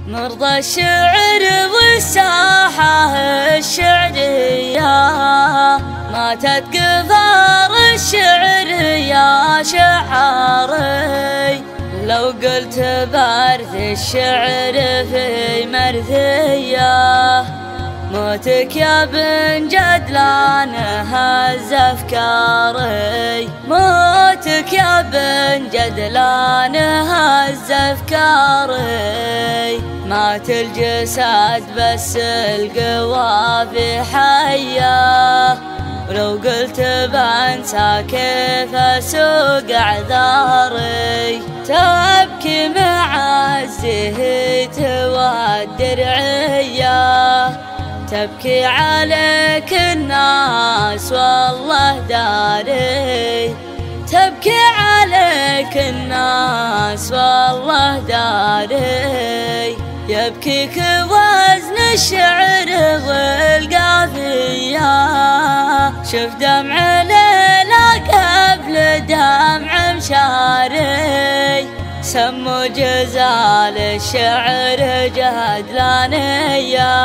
مرضى الشعر والساحة الشعرية، ماتت قفار الشعر يا شعاري. لو قلت بارث الشعر في مرثية، موتك يا بن جدلان هز افكاري. موتك يا بن جدلان هز افكاري. مات الجسد بس القوافي حية، ولو قلت بنسى كيف اسوق اعذاري. تبكي مع الزهيت والدرعية، تبكي عليك الناس والله داري. تبكي عليك الناس والله داري. يبكيك وزن الشعر والقافية، شوف دمع ليلى قبل دمع مشاري. سموا جزال الشعر جهدلانية،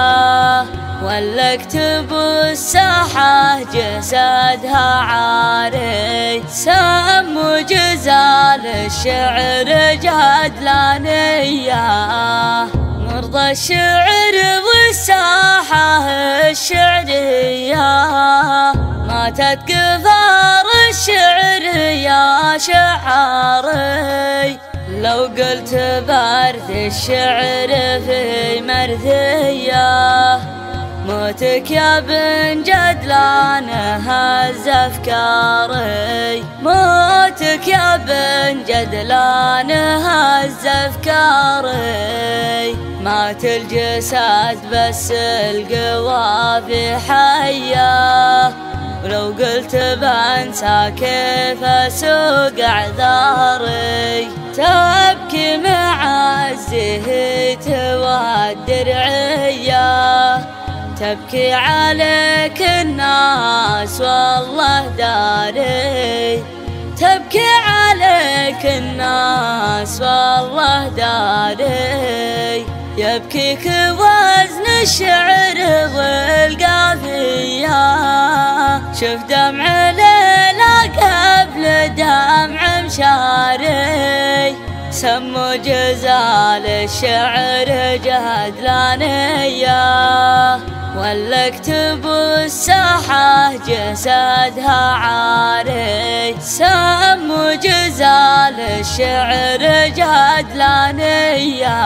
ولا اكتبوا الساحة جسدها عاري. سموا جزال الشعر جهدلانية، مرضى الشعر والساحة الشعرية، ماتت قفار الشعر يا شعاري. لو قلت بارث الشعر في مرثية، موتك يا بن جدلان هز افكاري. موتك يا بن جدلان هز افكاري. مات الجسد بس القوافي حية، ولو قلت بنسى كيف اسوق اعذاري. تبكي مع الزهيت والدرعية، تبكي عليك الناس والله داري. تبكي عليك الناس والله داري. يبكيك وزن الشعر والقافية، شوف دمع ليلى قبل دمع مشاري. سموا جزال الشعر جهدلانية، ولا اكتبوا الساحة جسدها عاري. سموا جزال الشعر جهدلانية.